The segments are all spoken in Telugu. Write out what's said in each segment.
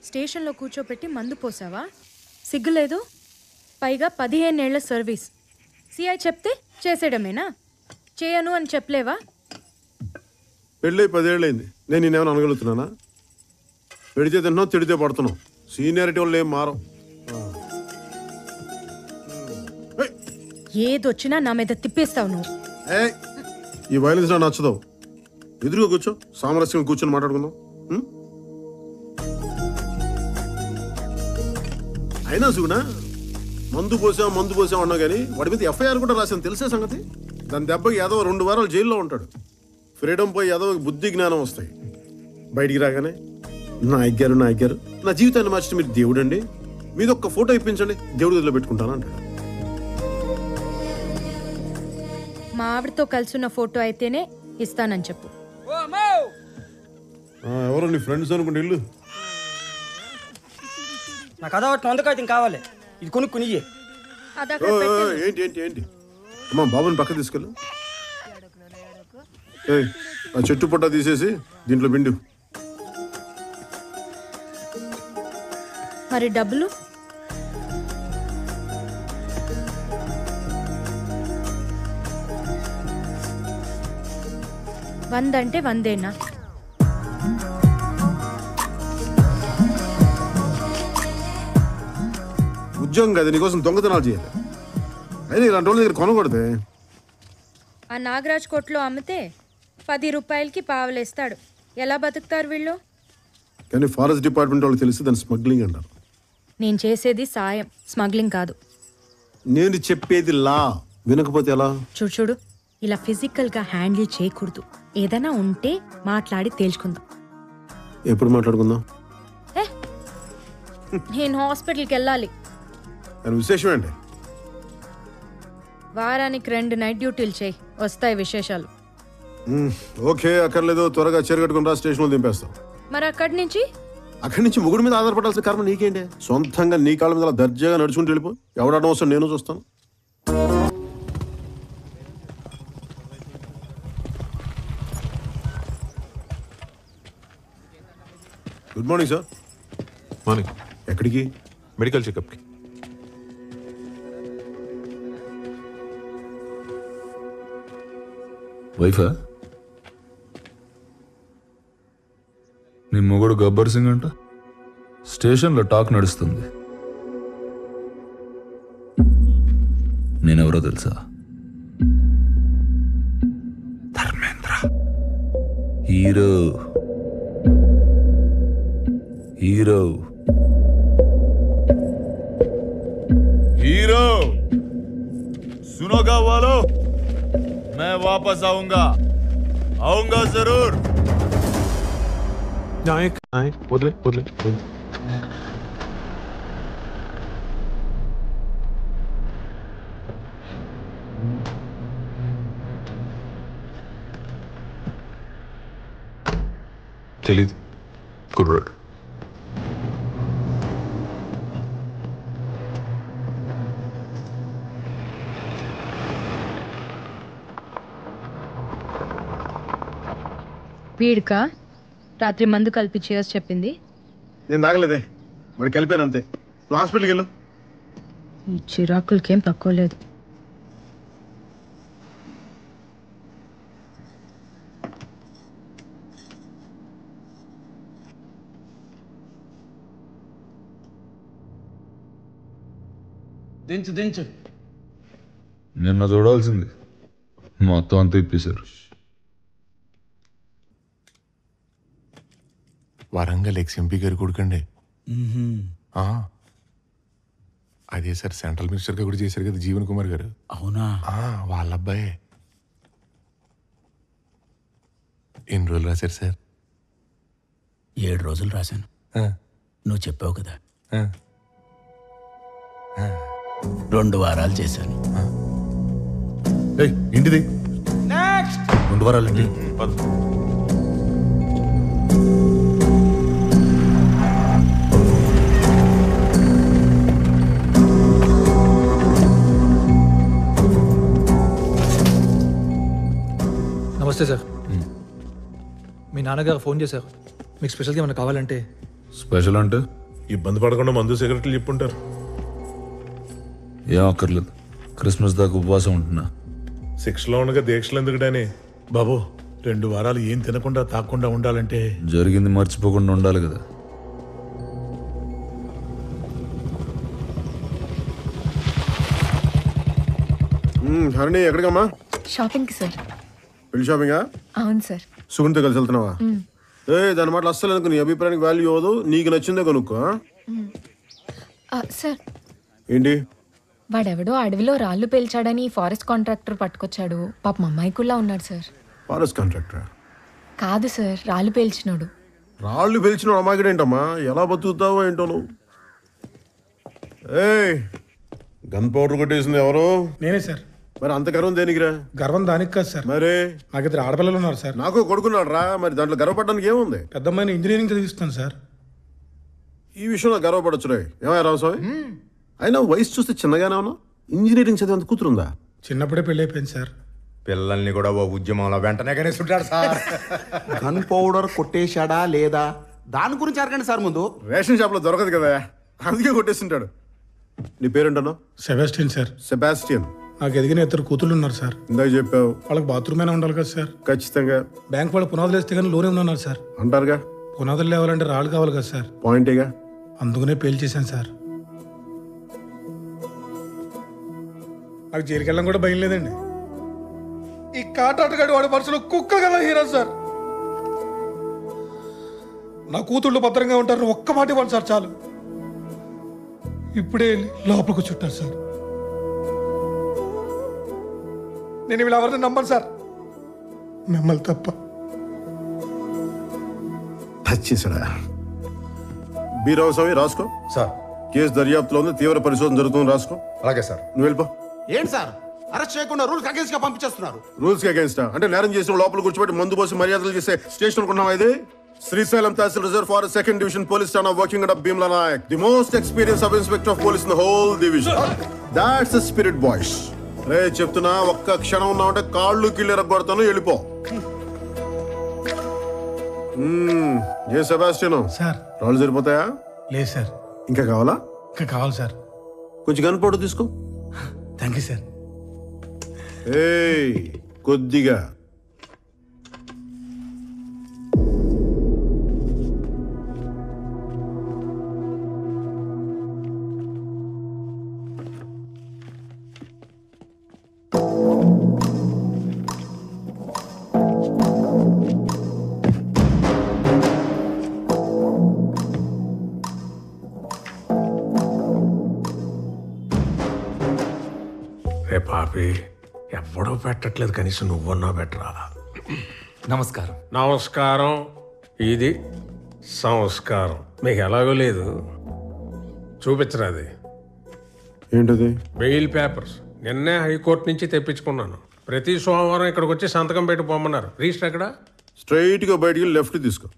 స్టేషన్లో కూర్చోపెట్టి మందు పోసావా? సిగ్గులేదు? పైగా 15 ఏళ్ల సర్వీస్. సిఐ చెప్తే చేసేయడమేనా? చేయను అని చెప్పలేవా? పెళ్ళై 10 ఏళ్ళైంది. నేను నేనేమైనా అనగలుగుతున్నానా? పెడితే తిన్నావు, తిడితే పడుతున్నావు. సీనియారిటీ వాళ్ళు ఏం మారం. ఏదొచ్చినా నా మీద తిప్పేస్తావు నువ్వు. ఈ వైలెన్స్ నాకు నచ్చదు. ఎదురుగా కూర్చో, సామరస్యంగా కూర్చొని మాట్లాడుకుందాం. అయినా సుగునా మందు పోసాం అన్నా కానీ వాడి మీద ఎఫ్ఐఆర్ కూడా రాశాను, తెలిసే సంగతి. దాని దెబ్బకి యాదవ 2 వారాలు జైల్లో ఉంటాడు. ఫ్రీడమ్ పోయి యాదవకి బుద్ధి జ్ఞానం వస్తాయి. బయటికి రాగానే నా అయ్యారు నా జీవితాన్ని మార్చి మీరు దేవుడు అండి, మీద ఒక్క ఫోటో ఇప్పించండి, దేవుడి గదిలో పెట్టుకుంటాను అంటాడు. మా ఆవిడతో కలిసిన ఫోటో అయితేనే ఇస్తానని చెప్పు. ఎవరు నీ ఫ్రెండ్స్ అనుకుంటే ఇల్లు. నాకు అదా వందకాయ కావాలి, ఇది కొనుక్కుని. ఏంటి ఏంటి ఏంటి అమ్మా, బాబుని పక్క తీసుకెళ్ళు. ఆ చెట్టు పొట్ట తీసేసి దీంట్లో పిండి. మరి డబ్బులు? వందంటే 100ఏనా? ఉద్యోగం కదా, నీకోసం దొంగతనాలు చేయాలి. అయినా ఇలాంటి వాళ్ళ దగ్గర కొనకూడదే. ఆ నాగరాజ్ కోట్లో అమ్మితే 10 రూపాయలకి పావలేస్తాడు. ఎలా బతుకుతారు వీళ్ళు? కానీ ఫారెస్ట్ డిపార్ట్మెంట్ వాళ్ళు తెలిసి దాన్ని స్మగ్లింగ్ అంటారు. నేను చేసేది సాయం, స్మగ్లింగ్ కాదు. నేను చెప్పేది లా, వినకపోతే ఎలా? చూడు, ఇలా ఫిజికల్గా హ్యాండిల్ చేయకూడదు. ఏదైనా ఉంటే మాట్లాడి తేల్చుకుందాం. ఎప్పుడు మాట్లాడుకుందాం? నేను హాస్పిటల్కి వెళ్ళాలి. దాని విశేషం ఏంటి? వారానికి 2 నైట్ డ్యూటీలు చేయి, వస్తాయి విశేషాలు. ఓకే, అక్కర్లేదు. త్వరగా చేరగట్టుకుని రా, స్టేషన్లో దింపేస్తాం. మరి అక్కడి నుంచి ముగ్గురు మీద ఆధారపడాల్సిన కర్మ నీకేంటి? సొంతంగా నీ కాళ్ళ మీద దర్జాగా నడుచుకుంటూ వెళ్ళిపో. ఎవడడం వస్తాను, నేను చూస్తాను. Good morning sir. మార్నింగ్. ఎక్కడికి? మెడికల్ చెకప్కి. వైఫా? నీ మొగుడు గబ్బర్ సింగ్ అంట. స్టేషన్లో టాక్ నడుస్తుంది. నేనెవరో తెలుసా? ధర్మేంద్ర. హీరో. हीरो हीरो सुनोगा वालों, मैं वापस आऊंगा जरूर. नायक बदले తెలీదు. కుర్రాడు. వీడికా రాత్రి మందు కలిపి చేసి చెప్పింది? నేను తాగలేదే, మరి కలిపాను అంతే. నువ్వు హాస్పిటల్కి వెళ్ళు. ఈ చిరాకులకేం తక్కువ లేదు. దించు. నిన్న చూడాల్సింది, మొత్తం అంతా ఇప్పేశారు. వరంగల్ ఎక్స్ఎంపీ గారు కొడుకండి. అదే సార్, సెంట్రల్ మినిస్టర్గా కూడా చేశారు కదా జీవన్ కుమార్ గారు. అవునా? వాళ్ళ అబ్బాయే. ఎన్ని రోజులు రాశారు సార్? 7 రోజులు రాశాను. నువ్వు చెప్పావు కదా, 2 వారాలు చేశాను. ఇంటిది 2 వారాలు ఇంటి. నమస్తే సార్. మీ నాన్నగారు ఫోన్ చేశారు. మీకు స్పెషల్గా ఏమైనా కావాలంటే స్పెషల్ అంటే ఇబ్బంది పడకుండా మందు సిగరెట్లు చెప్పుంటారు. ఏం అక్కర్లేదు, క్రిస్మస్ దాకా ఉపవాసం ఉంటున్నా. 6లో ఉండగా దీక్షలు ఎందుకుడాని బాబు 2 వారాలు ఏం తినకుండా తాకుండా ఉండాలంటే జరిగింది మర్చిపోకుండా ఉండాలి కదా. హరిణి ఎక్కడికమ్మా? షాపింగ్కి సార్. పెళ్లి షాపింగా? అవును సార్. సుగుణితో కలిసి వెళ్తున్నావా? దాని మాటలు అస్సలు ఎందుకు, నీ అభిప్రాయానికి వాల్యూ అవ్వదు, నీకు నచ్చిందే కొనుక్కో. సార్, ఏంటి? వాడెవడో అడవిలో రాళ్ళు పేల్చాడని ఫారెస్ట్ కాంట్రాక్టర్ పట్టుకొచ్చాడు. పాపం అమ్మాయికుల్లా ఉన్నాడు సార్. ఫారెస్ట్ కాంట్రాక్టర్ కాదు సార్, రాళ్ళు పేల్చినాడు. రాళ్ళు పిలిచిన అమ్మాయిడేంటమ్మా, ఎలా బతుకుతావో ఏంటో నువ్వు. గన్ పౌడర్ కొట్టేసింది ఎవరు? నేనే సార్. మరి అంత గర్వం దేనికిరా? గర్వం దానికి కాదు సార్, మరి నాకు 2 ఆడపిల్లలు ఉన్నారు సార్. నాకు కొడుకున్నాడు రా, మరి దాంట్లో గర్వపడడానికి ఏముంది? పెద్దమ్మాయిని ఇంజనీరింగ్ చదివిస్తాను సార్. ఈ విషయంలో గర్వపడచ్చు రే. ఏమయ్య రామస్వామి, అయినా వయసు చూస్తే చిన్నగానే ఉన్నావు, ఇంజనీరింగ్ చదివేంత కూతురుందా? చిన్నప్పుడే పెళ్ళి అయిపోయింది సార్. పిల్లల్ని కూడా ఓ ఉద్యమంలో వెంటనే కనేస్తుంటాడు సార్. గన్ పౌడర్ కొట్టేశాడా లేదా దాని గురించి అడగండి సార్ ముందు. రేషన్ షాప్ లో దొరకదు కదా, అందుకే కొట్టేస్తుంటాడు. నీ పేరేంటన్నా? Sebastian sir. సెబాస్టియన్. నాకు ఎదిగిన 2 కూతుళ్ళు ఉన్నారు సార్. ఇందాక చెప్పావు. వాళ్ళకి బాత్రూమ్ అయినా ఉండాలి కదా సార్. ఖచ్చితంగా. బ్యాంక్ వాళ్ళు పునాదులు వేస్తే కానీ లోనే ఉన్నారు సార్. అంటారుగా, పునాదులు లేవాలంటే రాళ్ళు కావాలి కదా సార్. పాయింటేగా. అందుకనే పెళ్లి చేశాను సార్. నాకు జైలుకి వెళ్ళడం కూడా భయం లేదండి. ఈ కాటాటగాడు వాడి మనసులో కుక్క కదా హీరో సార్. నా కూతుళ్ళు భద్రంగా ఉంటారు, ఒక్క మాట ఇవ్వండి సార్ చాలు. ఇప్పుడే లోపలికి చుట్టారు సార్. నేను వీళ్ళు ఎవరిని నమ్మను సార్, మిమ్మల్ని తప్ప. టచ్ చేశాడా? బీరామస్వామి రాసుకో సార్. కేసు దర్యాప్తులో ఉంది, తీవ్ర పరిశోధన జరుగుతుంది, రాసుకో. అలాగే సార్. నువ్వు వెళ్ళిపో. ఏంటి సార్ అరెస్ట్ చేయకుండా రూల్స్ అగేన్స్ గా పంపించేస్తున్నారు? రూల్స్ కి అగేన్స్ట్ అంటే నేరం చేసిన లోపల కూర్చోబెట్టి మందు పోసి మర్యాదలు చేసే స్టేషన్ అనుకున్నావా ఇది? Srisailam tehsil reserve forest 2nd Division Police Station working under Bhimla Nayak, the most experienced sub inspector of police in the whole division. That's the spirit, boys. రే చెప్తున్నా, ఒక్క క్షణం ఉన్నావంటే కాళ్ళు కిళ్ళు ఎరగొడతాను, వెళ్ళిపో. ఏ సెబాస్టియన్ సార్. రాళ్ళు సరిపోతాయా? లేదు సార్. ఇంకా కావాలా? ఇంకా కావాలి సార్. కొంచెం గన్ పౌడర్ తీసుకో. Thank you sir. కొద్దిగా. రే పాపి, ఎవడో పెట్టట్లేదు, కనీసం నువ్వన్నా పెట్టరా. నమస్కారం. నమస్కారం. ఇది సంస్కారం. మీకు ఎలాగో లేదు, చూపించరా అది. ఏంటది? బెయిల్ పేపర్స్ నిన్నే హైకోర్టు నుంచి తెప్పించుకున్నాను. ప్రతి సోమవారం ఇక్కడికి వచ్చి సంతకం పెట్టి పోమన్నారు. రిజిస్టర్ ఎక్కడ? స్ట్రైట్ గా బయటికి లెఫ్ట్ తీసుకో.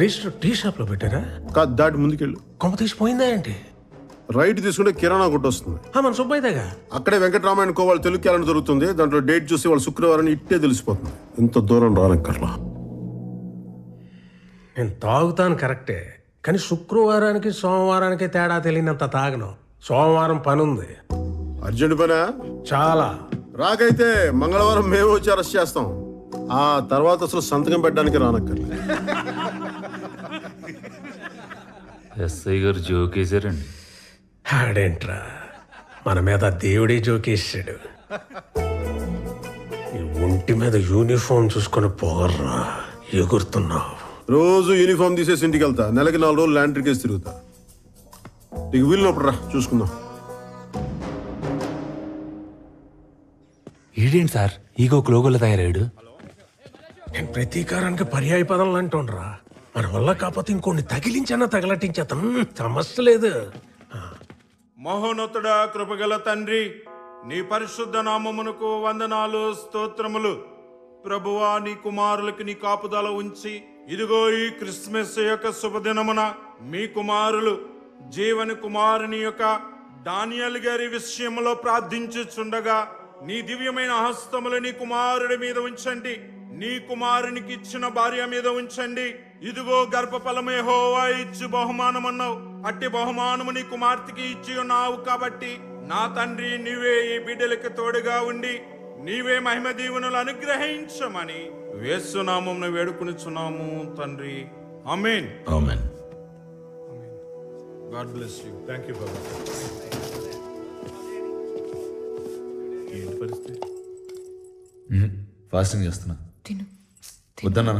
రిజిస్టర్ టీ షాప్ లో పెట్టారా? కాదు, దాటి ముందుకెళ్ళు. కొమ్మ తీసిపోయిందా ఏంటి? రైట్ తీసుకుంటే కిరాణా కొట్టు వస్తుంది. మన సుబ్బయ్యగా అక్కడే వెంకటరామాయణ కోవాళ్ళు తెలుగు క్యాలెండర్ దొరుకుతుంది. దాంట్లో డేట్ చూసి వాళ్ళు శుక్రవారం ఇట్టే తెలిసిపోతుంది. ఇంత దూరం రానక్కర్లా. నేను తాగుతాను కరెక్టే, కానీ శుక్రవారానికి సోమవారానికి తేడా తెలియనంత తాగను. సోమవారం పని ఉంది, అర్జెంట్ పనా? చాలా. రాకైతే మంగళవారం మేము వచ్చి అరెస్ట్ చేస్తాం. ఆ తర్వాత అసలు సంతకం పెట్టడానికి రానక్కర్లే. ఎస్ఐ గారు జోకేశారండి. ఆడేంట్రా, మన మీద దేవుడే జోకేసాడు. ఈ ఒంటి మీద యూనిఫామ్ చూసుకొని పోగర్రా, ఎగురుతున్నావు. రోజు యూనిఫామ్ తీసేసి ఇంటికి వెళ్తా. నెలకి 4 రోజులు ల్యాండ్రీ కేసు తిరుగుతా. నీకు వీలునప్పుడు రా, చూసుకుందాం. ఈడేంటి సార్ ఈగో లోగోలో తయారయ్యాడు? నేను ప్రతీకారానికి పర్యాయ పదాలు అంటుండ్రా. మన వల్ల కాకపోతే ఇంకొన్ని తగిలించన్నా తగలటించేతాం, సమస్య లేదు. మహోన్నతుడా, కృపగల తండ్రి, నీ పరిశుద్ధ నామమునకు వందనాలు, స్తోత్రములు. ప్రభువా, నీ కుమారులకి నీ కాపుదల ఉంచి, ఇదిగో ఈ క్రిస్మస్ యొక్క శుభదినమున మీ కుమారులు జీవని కుమారుని యొక్క డానియల్ గారి విషయంలో ప్రార్థించుచుండగా నీ దివ్యమైన హస్తములు నీ కుమారుడి మీద ఉంచండి. నీ కుమారునికి ఇచ్చిన భార్య మీద ఉంచండి. ఇదిగో గర్భఫలము యెహోవా ఇచ్చు బహుమానమన్నావు. అట్టి బహుమానము నీ కుమార్తెకి ఇచ్చి ఉన్నావు కాబట్టి నా తండ్రి నీవే ఈ బిడ్డలకు తోడుగా ఉండి నీవే మహిమ దీవెనలు అనుగ్రహించమని యేసు నామమున వేడుకొనుచున్నాము తండ్రి. ఆమేన్. ఆమేన్. God bless you. Thank you బాబా. ఏంటి పరిస్థితి? ఫాస్టింగ్ చేస్తున్నా. తిను. వద్దన్నా.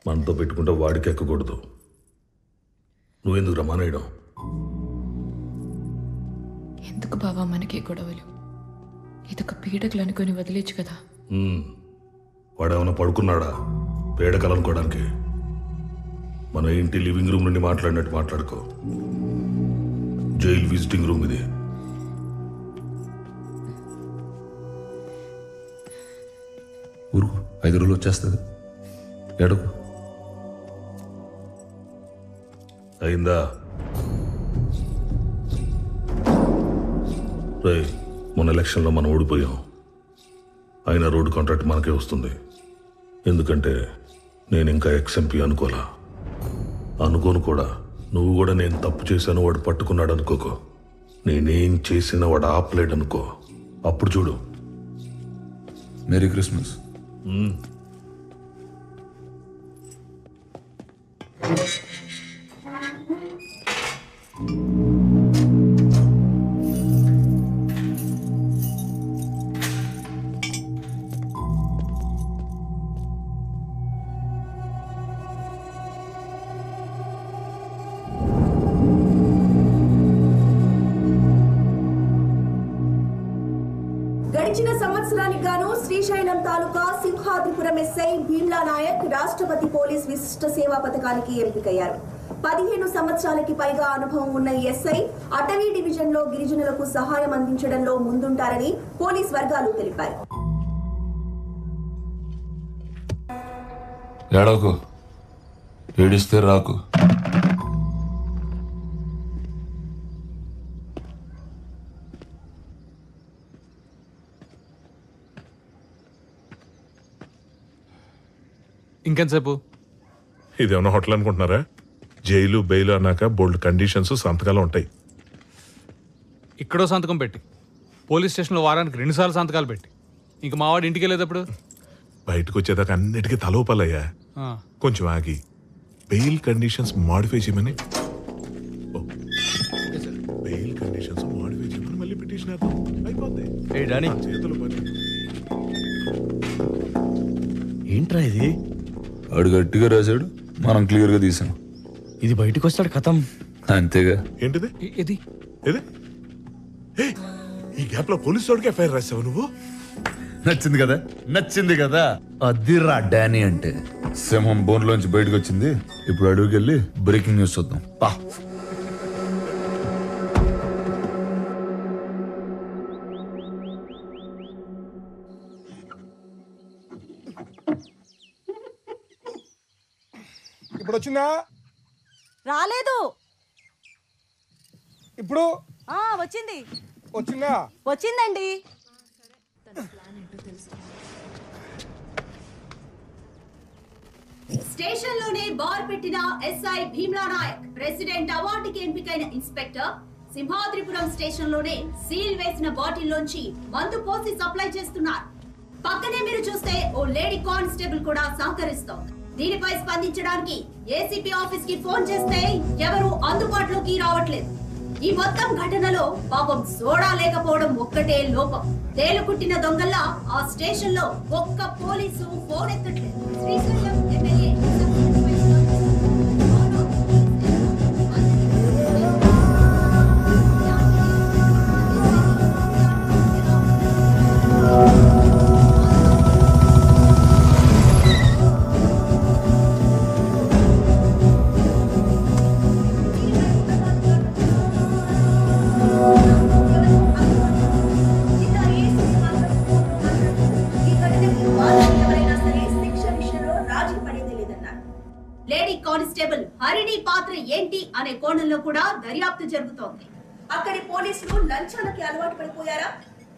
మనతో పెట్టుకుంటే వాడికి ఎక్కకూడదు. నువ్వెందుకు రమానేయడం? ఎందుకు బావా మనకే గొడవలు? ఇదొక పీడకలు అనుకొని వదిలేచ్చు కదా. వాడేమైనా పడుకున్నాడా పేడకలు అనుకోవడానికి? మన ఇంటి లివింగ్ రూమ్ నుండి మాట్లాడినట్టు మాట్లాడుకో. జైలు విజిటింగ్ రూమ్ ఇది. ఊరుకు, 5 రోజులు వచ్చేస్తుంది. ఎడకు అయిందా? రేయ్, మొన్న ఎలక్షన్లో మనం ఓడిపోయాం. అయినా రోడ్డు కాంట్రాక్ట్ మనకే వస్తుంది. ఎందుకంటే నేను ఇంకా ఎక్స్ఎంపీ అనుకోలా. అనుకోను కూడా. నువ్వు కూడా నేను తప్పు చేశాను వాడు పట్టుకున్నాడు అనుకోకో. నేనేం చేసినా వాడు ఆపలేడు అనుకో. అప్పుడు చూడు. Merry Christmas. గడిచిన సంవత్సరానికి గాను శ్రీశైలం తాలూకా సింహాద్రిపురం ఎస్ఐ భీమ్లా నాయక్ రాష్ట్రపతి పోలీస్ విశిష్ట సేవా పథకానికి ఎంపికయ్యారు. 15 సంవత్సరాలకి పైగా అనుభవం ఉన్న ఈ ఎస్ఐ అటవీ డివిజన్ లో గిరిజనులకు సహాయం అందించడంలో ముందుంటారని పోలీస్ వర్గాలు తెలిపాయి. ఏడవకు, ఏడిస్తే రాకు. ఇంకెంతసేపు? ఇదేమన్నా హోటల్ అనుకుంటున్నారా? జైలు బెయిల్ అన్నాక బోల్డ్ కండిషన్స్ సంతకాలు ఉంటాయి. ఇక్కడో సంతకం పెట్టి, పోలీస్ స్టేషన్లో వారానికి 2 సార్లు సంతకాలు పెట్టి, ఇంక మావాడు ఇంటికి వెళ్ళేటప్పుడు బయటకు వచ్చేదాకా అన్నిటికీ తలోపాలయ్యా. కొంచెం ఆగి బెయిల్ కండిషన్స్ మాడిఫై చేయమని బెయిల్ కండిషన్స్ మాడిఫై చేయమని మళ్ళీ పిటిషన్ అయిపోద్ది. చేతులు పని. ఏంట్రా ఇది? వాడు గట్టిగా రాశాడు, మనం క్లియర్గా తీసాం. ఇది బయటకు వస్తాడు కథం. అంతేగా. ఏంటిది? ఇది ఈ గ్యాప్ లో పోలీసు వాడికి ఎఫ్ఐఆర్ రాసావు నువ్వు? నచ్చింది కదా, నచ్చింది కదా. అదిరా డానీ అంటే. సింహం బోన్లోంచి బయటకు వచ్చింది. ఇప్పుడు అడుగుకి వెళ్ళి బ్రేకింగ్ న్యూస్ చూద్దాం. పా. ఇప్పుడు వచ్చిందా? రాలేదు. ఇప్పుడు వచ్చింది. వచ్చిందా? వచ్చిందండి. స్టేషన్ లోనే బార్ పెట్టిన ఎస్ఐ భీమ్లా నాయక్ ప్రెసిడెంట్ అవార్డుకి ఎంపికైన ఇన్స్పెక్టర్ సింహాద్రిపురం స్టేషన్ లోనే సీల్ వేసిన బాటిల్ లోంచి మందు పోసి సప్లై చేస్తున్నారు. పక్కనే మీరు చూస్తే ఓ లేడీ కానిస్టేబుల్ కూడా సహకరిస్తోంది. దీనిపై స్పందించడానికి ఏసీపీ ఆఫీస్ కి ఫోన్ చేస్తే ఎవరు అందుబాటులోకి రావట్లేదు. ఈ మొత్తం ఘటనలో పాపం సోడా లేకపోవడం ఒక్కటే లోపం. తేలుకుట్టిన దొంగల్లా ఆ స్టేషన్ లో ఒక్క పోలీసు ఫోన్ ఎత్తట్లేదు. Srisailam MLA lady constable Harini పాత్ర ఏంటి అనే కోణంలో కూడా దర్యాప్తు జరుగుతోంది. అక్కడి పోలీసులు లంచాలకి అలవాటు పడిపోయారా?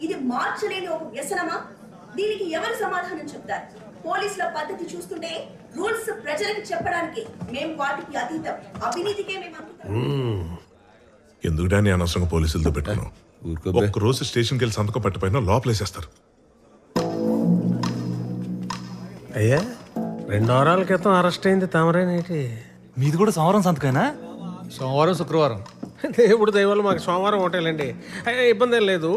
ఇది మార్చలేని ఒక వ్యసనమా? దీనికి ఎవరు సమాధానం చెప్తారు? పోలీసుల పద్ధతి చూస్తుంటే రూల్స్ ప్రజలకు చెప్పడానికి మేం వాటికి అతీతం. అవినీతికే మేము అంకితం. ఎందుకు డానీ అనవసరంగా పోలీసులతో పెట్టుకున్నావు? ఒక్క రోజు స్టేషన్కి వెళ్ళి సంతకం పట్టిపోయినా లోపలేసేస్తారు. అయ్యా 2 వారాల క్రితం అరెస్ట్ అయింది తమరేనేటి? మీది కూడా సోమవారం సంతకైనా? సోమవారం శుక్రవారం. దేవుడు దయవల్ల మాకు సోమవారం ఒకటేలేండి. అయ్యా ఇబ్బంది ఏం లేదు.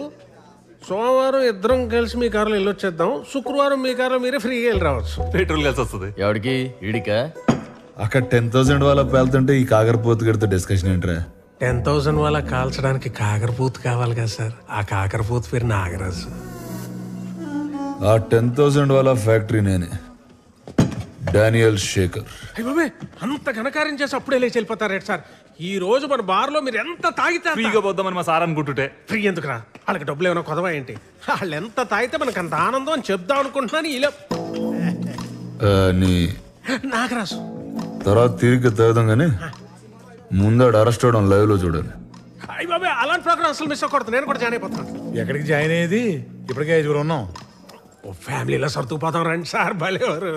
సోమవారం ఇద్దరం కలిసి మీ కారులో వెళ్ళొచ్చేద్దాం. శుక్రవారం మీ కారులో మీరే ఫ్రీగా వెళ్ళి రావచ్చు. పెట్రోల్ కలిసి వస్తుంది. ఎవడికి? ఈడికా? అక్కడ 10,000 వాళ్ళ పేలుతుంటే ఈ కాకరపోతు గడితో డిస్కషన్ ఏంట్రా? 10,000 వాళ్ళ కాల్చడానికి కాకరపూత కావాలి కదా సార్. ఆ కాకరపూత పేరు నాగరాజు. ఆ 10,000 వాళ్ళ ఫ్యాక్టరీ నేనే, డానియల్ శేఖర్. అయ్య బాబే, అంత ఘనకార్యం చేసి అప్పుడే లేచి వెళ్ళిపోతారేంటి సార్? ఈ రోజు మన బార్లో మీరు ఎంత తాగితే ఫ్రీగా పోద్దామని మా సార్ అనుకుంటుంటే. ఫ్రీ ఎందుకురా? వాళ్ళకి డబ్బులు ఏమైనా కొదవా ఏంటి? వాళ్ళు ఎంత తాగితే మనకు అంత ఆనందం అని చెప్దాం అనుకుంటున్నాను. ఇలా నీ నాగరాజు తర్వాత తిరిగి తాగుదాం కానీ ముందాడు అరెస్ట్ అవడం లైవ్ లో చూడాలి. అయ్య బాబే, అలాంటి ప్రోగ్రామ్ అసలు మిస్ అవ్వకూడదు. నేను కూడా జాయిన్ అయిపోతున్నాను. ఎక్కడికి జాయిన్ అయ్యేది? ఇప్పటికే 5 ఉన్నాం. ఓ ఫ్యామిలీలో సర్దుకుపోతాం రండి సార్. భలేవారు.